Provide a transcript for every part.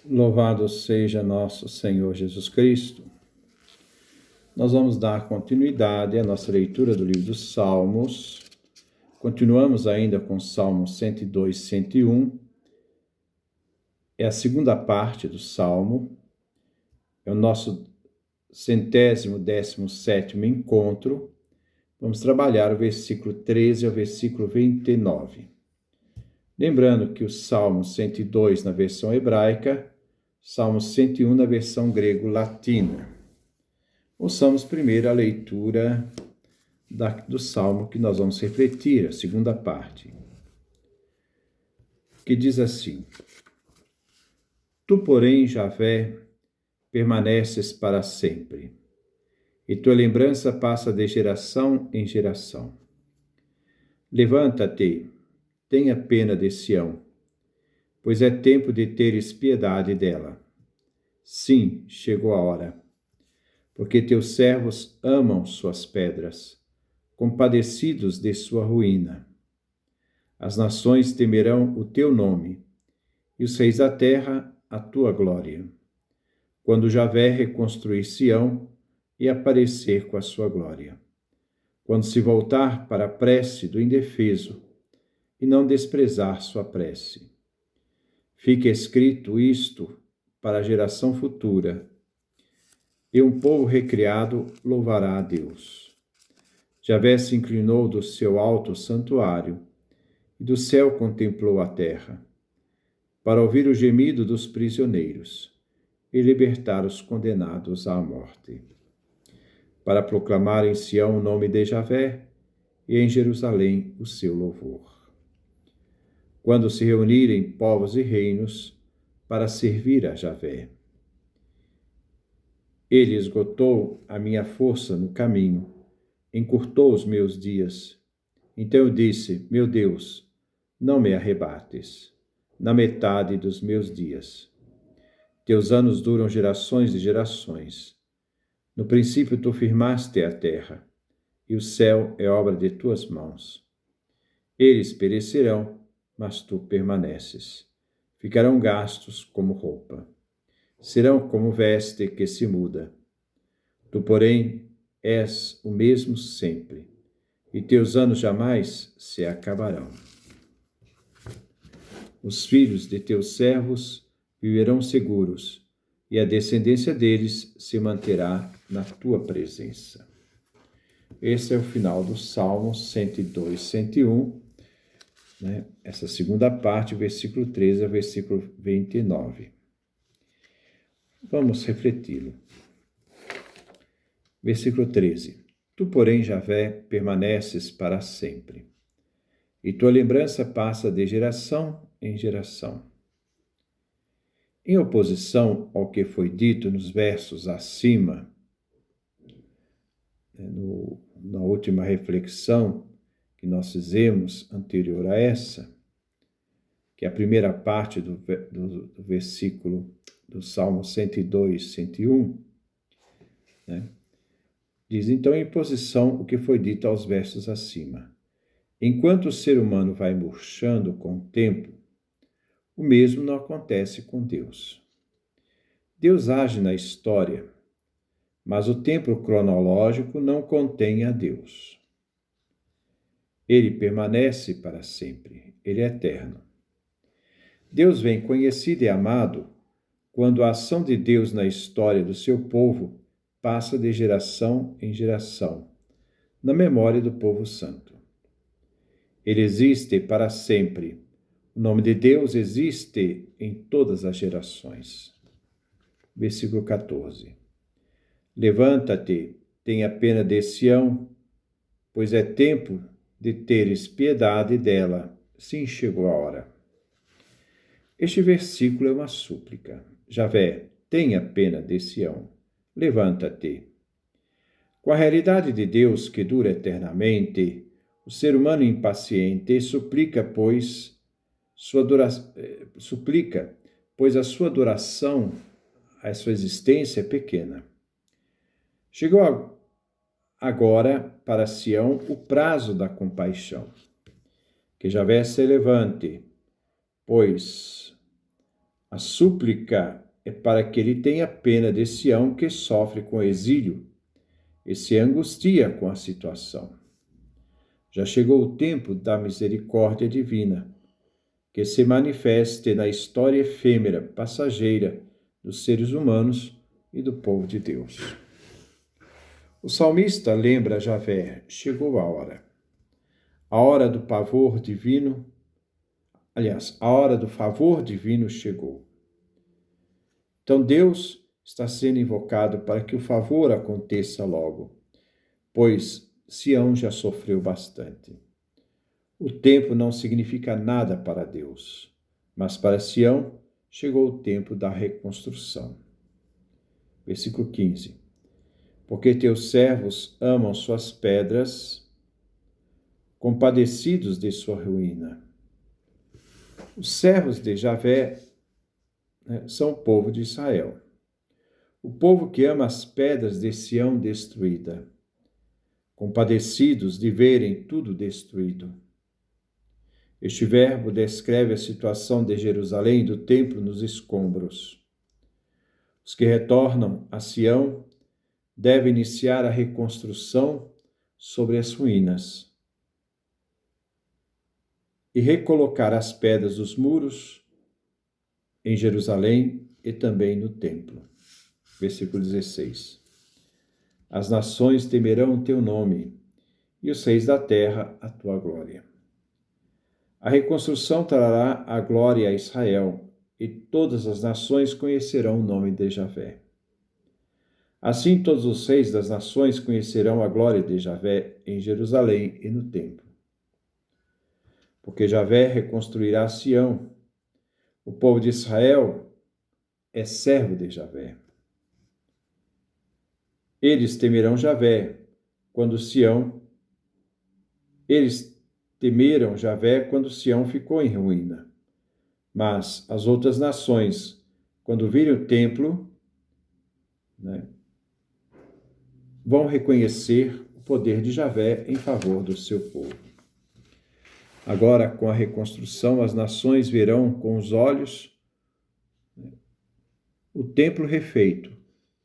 Louvado seja nosso Senhor Jesus Cristo. Nós vamos dar continuidade à nossa leitura do livro dos Salmos. Continuamos ainda com Salmos 102, 101. É a segunda parte do Salmo. É o nosso 117º encontro. Vamos trabalhar o versículo 13 ao versículo 29. Lembrando que o Salmo 102 na versão hebraica, Salmo 101 na versão grego-latina. Ouçamos primeiro a leitura do Salmo que nós vamos refletir, a segunda parte, que diz assim: Tu, porém, Javé, permaneces para sempre, e tua lembrança passa de geração em geração. Levanta-te, tenha pena de Sião, pois é tempo de teres piedade dela. Sim, chegou a hora, porque teus servos amam suas pedras, compadecidos de sua ruína. As nações temerão o teu nome, e os reis da terra a tua glória, quando Javé reconstruir Sião e aparecer com a sua glória, quando se voltar para a prece do indefeso e não desprezar sua prece. Fique escrito isto para a geração futura, e um povo recriado louvará a Deus. Javé se inclinou do seu alto santuário, e do céu contemplou a terra, para ouvir o gemido dos prisioneiros e libertar os condenados à morte, para proclamar em Sião o nome de Javé e em Jerusalém o seu louvor. Quando se reunirem povos e reinos para servir a Javé. Ele esgotou a minha força no caminho, encurtou os meus dias. Então eu disse: meu Deus, não me arrebates na metade dos meus dias. Teus anos duram gerações e gerações. No princípio tu firmaste a terra, e o céu é obra de tuas mãos. Eles perecerão, mas tu permaneces. Ficarão gastos como roupa. Serão como veste que se muda. Tu, porém, és o mesmo sempre, e teus anos jamais se acabarão. Os filhos de teus servos viverão seguros, e a descendência deles se manterá na tua presença. Esse é o final do Salmo 102, 101, essa segunda parte, versículo 13 ao versículo 29. Vamos refleti-lo. Versículo 13. Tu, porém, Javé, permaneces para sempre, e tua lembrança passa de geração em geração. Em oposição ao que foi dito nos versos acima, na última reflexão que nós fizemos anterior a essa, que é a primeira parte do versículo do Salmo 102, 101, diz então em oposição o que foi dito aos versos acima. Enquanto o ser humano vai murchando com o tempo, o mesmo não acontece com Deus. Deus age na história, mas o tempo cronológico não contém a Deus. Ele permanece para sempre, ele é eterno. Deus vem conhecido e amado quando a ação de Deus na história do seu povo passa de geração em geração, na memória do povo santo. Ele existe para sempre. O nome de Deus existe em todas as gerações. Versículo 14. Levanta-te, tenha pena de Sião, pois é tempo de teres piedade dela. Sim, chegou a hora. Este versículo é uma súplica. Javé, tenha pena de Sião. Levanta-te. Com a realidade de Deus que dura eternamente, o ser humano impaciente suplica, pois a sua duração, a sua existência é pequena. Chegou agora para Sião o prazo da compaixão. Que Javé se levante, pois A súplica é para que ele tenha pena de Sião que sofre com o exílio e se angustia com a situação. Já chegou o tempo da misericórdia divina, que se manifeste na história efêmera, passageira dos seres humanos e do povo de Deus. O salmista lembra a Javé: chegou a hora. A hora do pavor divino, a hora do favor divino chegou. Então Deus está sendo invocado para que o favor aconteça logo, pois Sião já sofreu bastante. O tempo não significa nada para Deus, mas para Sião chegou o tempo da reconstrução. Versículo 15. Porque teus servos amam suas pedras, compadecidos de sua ruína. Os servos de Javé são o povo de Israel. O povo que ama as pedras de Sião destruída, compadecidos de verem tudo destruído. Este verbo descreve a situação de Jerusalém e do templo nos escombros. Os que retornam a Sião devem iniciar a reconstrução sobre as ruínas e recolocar as pedras dos muros em Jerusalém e também no templo. Versículo 16. As nações temerão o teu nome e os reis da terra a tua glória. A reconstrução trará a glória a Israel, e todas as nações conhecerão o nome de Javé. Assim todos os reis das nações conhecerão a glória de Javé em Jerusalém e no templo. Porque Javé reconstruirá Sião. O povo de Israel é servo de Javé. Eles temerão Javé quando Sião. Eles temeram Javé quando Sião ficou em ruína. Mas as outras nações, quando virem o templo, vão reconhecer o poder de Javé em favor do seu povo. Agora, com a reconstrução, as nações verão com os olhos o templo refeito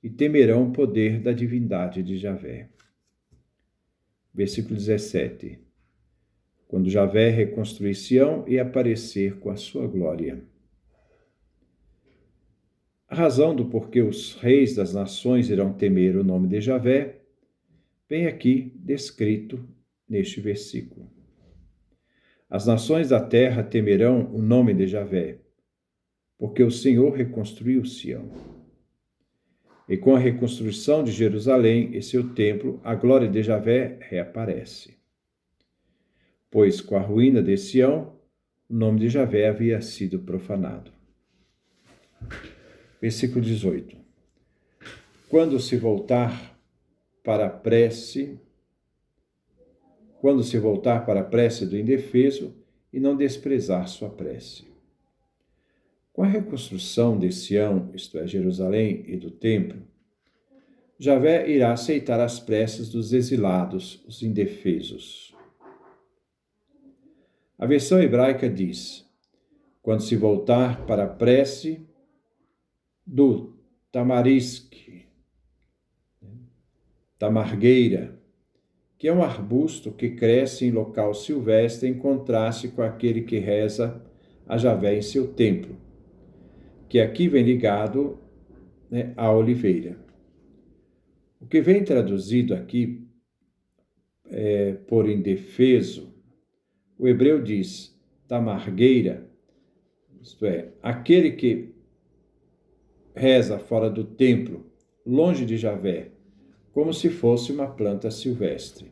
e temerão o poder da divindade de Javé. Versículo 17. Quando Javé reconstruir Sião e aparecer com a sua glória. A razão do porquê os reis das nações irão temer o nome de Javé vem aqui descrito neste versículo. As nações da terra temerão o nome de Javé, porque o Senhor reconstruiu Sião. E com a reconstrução de Jerusalém e seu templo, a glória de Javé reaparece. Pois com a ruína de Sião, o nome de Javé havia sido profanado. Versículo 18. Quando se voltar para a prece do indefeso e não desprezar sua prece. Com a reconstrução de Sião, isto é, Jerusalém e do templo, Javé irá aceitar as preces dos exilados, os indefesos. A versão hebraica diz: quando se voltar para a prece do tamargueira, que é um arbusto que cresce em local silvestre em contraste com aquele que reza a Javé em seu templo, que aqui vem ligado à oliveira. O que vem traduzido aqui por indefeso, o hebreu diz tamargueira, isto é, aquele que reza fora do templo, longe de Javé, como se fosse uma planta silvestre.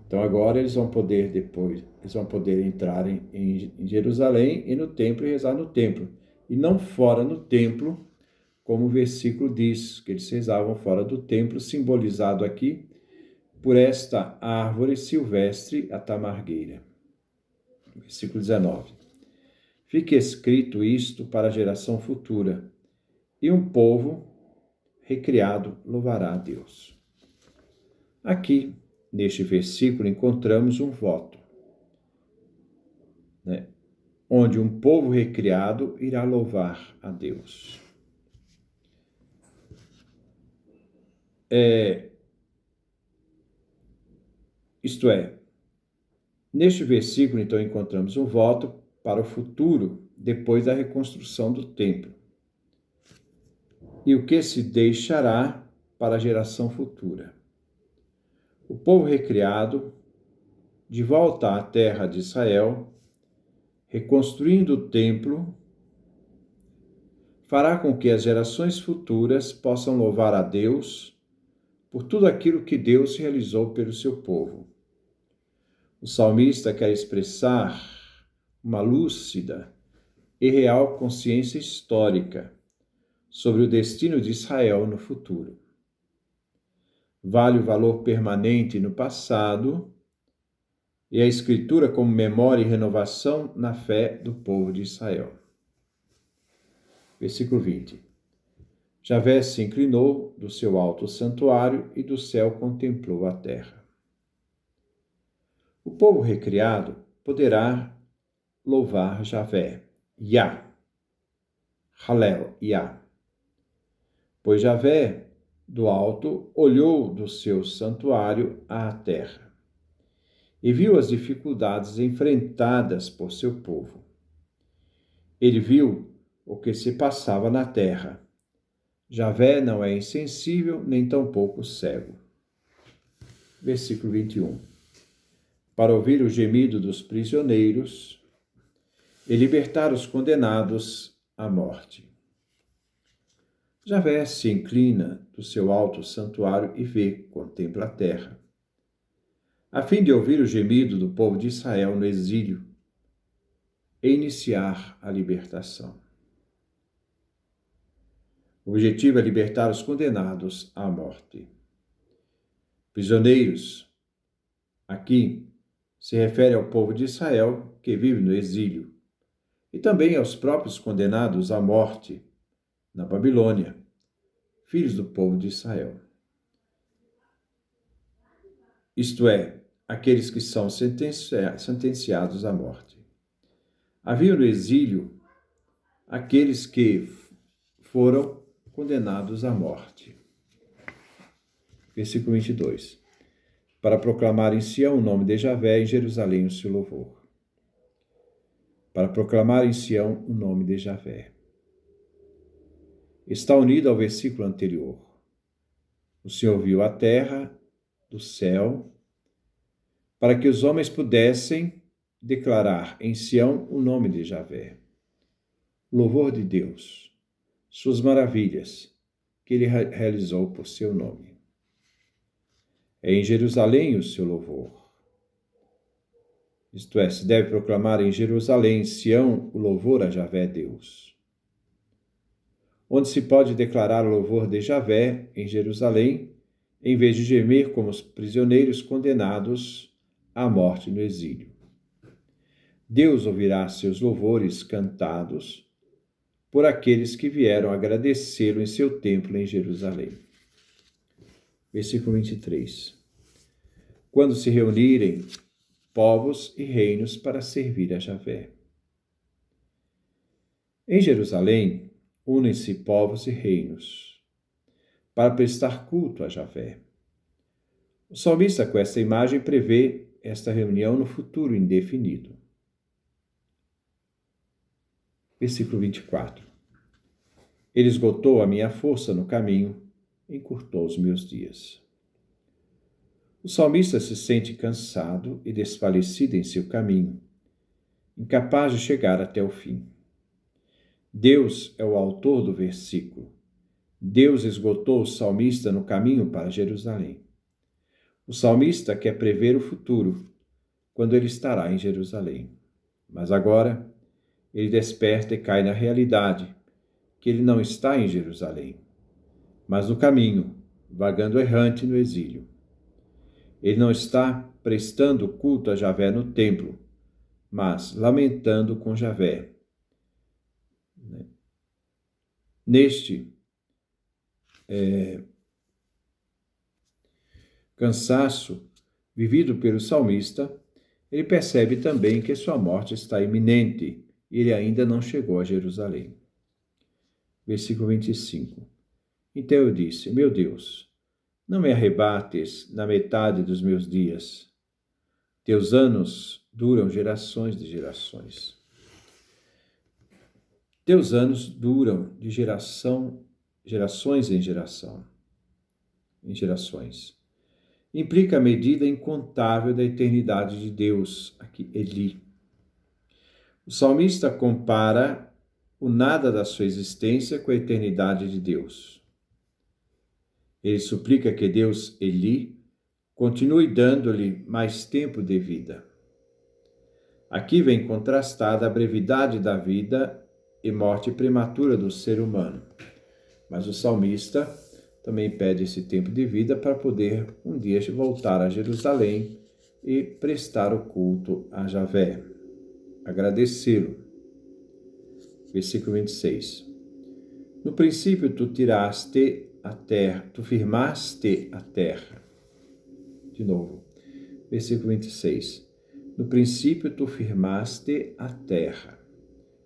Então agora eles vão poder entrar em Jerusalém e no templo e rezar no templo, e não fora no templo, como o versículo diz, que eles rezavam fora do templo, simbolizado aqui por esta árvore silvestre, a tamargueira. Versículo 19. Fique escrito isto para a geração futura, e um povo recriado louvará a Deus. Aqui, neste versículo, encontramos um voto. onde um povo recriado irá louvar a Deus. Isto é, neste versículo, então, encontramos um voto para o futuro, depois da reconstrução do templo, e o que se deixará para a geração futura. O povo recriado, de volta à terra de Israel, reconstruindo o templo, fará com que as gerações futuras possam louvar a Deus por tudo aquilo que Deus realizou pelo seu povo. O salmista quer expressar uma lúcida e real consciência histórica sobre o destino de Israel no futuro. Vale o valor permanente no passado e a Escritura como memória e renovação na fé do povo de Israel. Versículo 20. Javé se inclinou do seu alto santuário e do céu contemplou a terra. O povo recriado poderá louvar Javé, Yah, Halel, Yah, pois Javé, do alto, olhou do seu santuário à terra e viu as dificuldades enfrentadas por seu povo. Ele viu o que se passava na terra. Javé não é insensível, nem tampouco cego. Versículo 21. Para ouvir o gemido dos prisioneiros e libertar os condenados à morte. Javé se inclina do seu alto santuário e vê, contempla a terra, a fim de ouvir o gemido do povo de Israel no exílio e iniciar a libertação. O objetivo é libertar os condenados à morte. Prisioneiros, aqui, se refere ao povo de Israel que vive no exílio e também aos próprios condenados à morte na Babilônia, filhos do povo de Israel. Isto é, aqueles que são sentenciados à morte. Havia no exílio aqueles que foram condenados à morte. Versículo 22. Para proclamar em Sião o nome de Javé, em Jerusalém o seu louvor. Para proclamar em Sião o nome de Javé. Está unido ao versículo anterior. O Senhor viu a terra do céu para que os homens pudessem declarar em Sião o nome de Javé. Louvor de Deus, suas maravilhas, que ele realizou por seu nome. É em Jerusalém o seu louvor. Isto é, se deve proclamar em Jerusalém, em Sião, o louvor a Javé Deus. Onde se pode declarar o louvor de Javé, em Jerusalém, em vez de gemer como os prisioneiros condenados à morte no exílio. Deus ouvirá seus louvores cantados por aqueles que vieram agradecê-lo em seu templo em Jerusalém. Versículo 23. Quando se reunirem povos e reinos para servir a Javé. Em Jerusalém, unem-se povos e reinos para prestar culto a Javé. O salmista, com esta imagem, prevê esta reunião no futuro indefinido. Versículo 24. Ele esgotou a minha força no caminho, encurtou os meus dias. O salmista se sente cansado e desfalecido em seu caminho, incapaz de chegar até o fim. Deus é o autor do versículo. Deus esgotou o salmista no caminho para Jerusalém. O salmista quer prever o futuro, quando ele estará em Jerusalém. Mas agora, ele desperta e cai na realidade que ele não está em Jerusalém, mas no caminho, vagando errante no exílio. Ele não está prestando culto a Javé no templo, mas lamentando com Javé. Neste cansaço vivido pelo salmista, ele percebe também que sua morte está iminente e ele ainda não chegou a Jerusalém. Versículo 25. Então eu disse: Meu Deus, não me arrebates na metade dos meus dias. Teus anos duram gerações de gerações. Teus anos duram de gerações em gerações. Implica a medida incontável da eternidade de Deus, aqui Eli. O salmista compara o nada da sua existência com a eternidade de Deus. Ele suplica que Deus, Eli, continue dando-lhe mais tempo de vida. Aqui vem contrastada a brevidade da vida e morte prematura do ser humano. Mas o salmista também pede esse tempo de vida para poder um dia voltar a Jerusalém e prestar o culto a Javé, agradecê-lo. Versículo 26. No princípio tu tiraste a terra, tu firmaste a terra. De novo, versículo 26. No princípio tu firmaste a terra,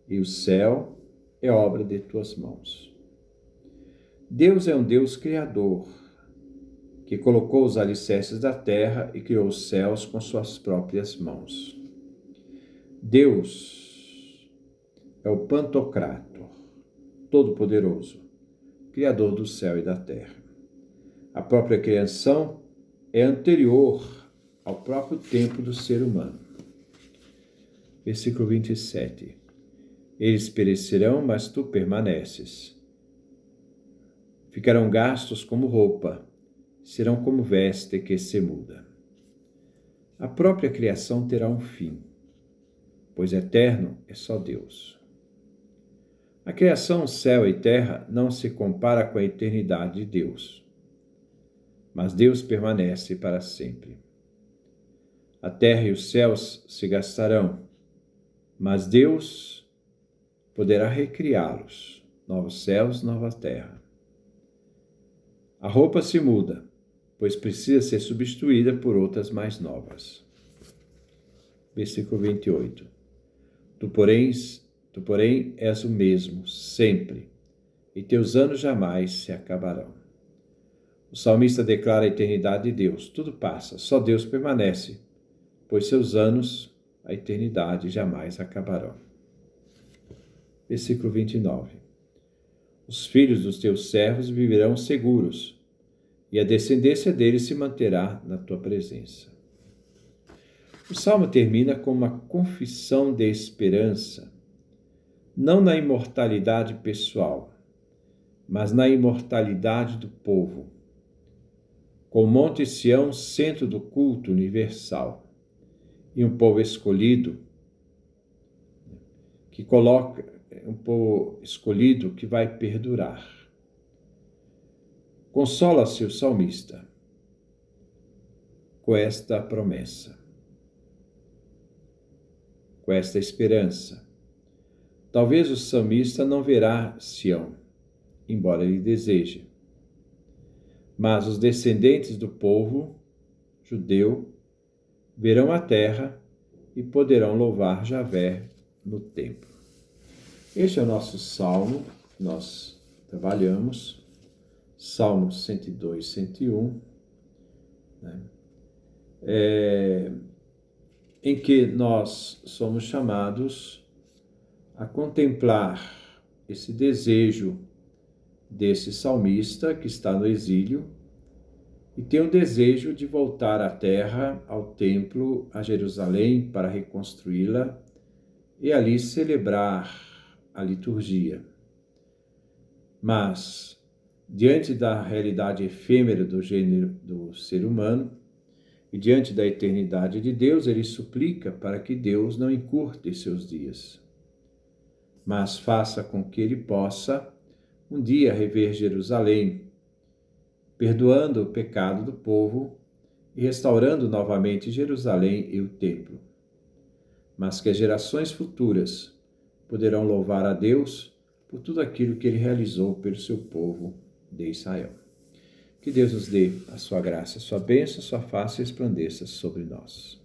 e o céu é obra de tuas mãos. Deus é um Deus criador, que colocou os alicerces da terra e criou os céus com suas próprias mãos. Deus é o Pantocrator, Todo-Poderoso, Criador do céu e da terra. A própria criação é anterior ao próprio tempo do ser humano. Versículo 27. Eles perecerão, mas tu permaneces. Ficarão gastos como roupa, serão como veste que se muda. A própria criação terá um fim, pois eterno é só Deus. A criação, céu e terra, não se compara com a eternidade de Deus, mas Deus permanece para sempre. A terra e os céus se gastarão, mas Deus poderá recriá-los, novos céus, nova terra. A roupa se muda, pois precisa ser substituída por outras mais novas. Versículo 28. Tu, porém, és o mesmo, sempre, e teus anos jamais se acabarão. O salmista declara a eternidade de Deus. Tudo passa, só Deus permanece, pois seus anos, a eternidade, jamais acabarão. Versículo 29. Os filhos dos teus servos viverão seguros, e a descendência deles se manterá na tua presença. O salmo termina com uma confissão de esperança, não na imortalidade pessoal, mas na imortalidade do povo, com o Monte Sião centro do culto universal, e um povo escolhido, que vai perdurar. Consola-se o salmista com esta promessa, com esta esperança. Talvez o salmista não verá Sião, embora ele deseje, mas os descendentes do povo judeu verão a terra e poderão louvar Javé no templo. Este é o nosso salmo que nós trabalhamos, Salmo 102, 101, né? Em que nós somos chamados a contemplar esse desejo desse salmista que está no exílio e tem o desejo de voltar à terra, ao templo, a Jerusalém, para reconstruí-la e ali celebrar a liturgia. Mas, diante da realidade efêmera do gênero do ser humano e diante da eternidade de Deus, ele suplica para que Deus não encurte seus dias, mas faça com que ele possa um dia rever Jerusalém, perdoando o pecado do povo e restaurando novamente Jerusalém e o templo. Mas que as gerações futuras poderão louvar a Deus por tudo aquilo que ele realizou pelo seu povo de Israel. Que Deus nos dê a sua graça, a sua bênção, a sua face resplandeça sobre nós.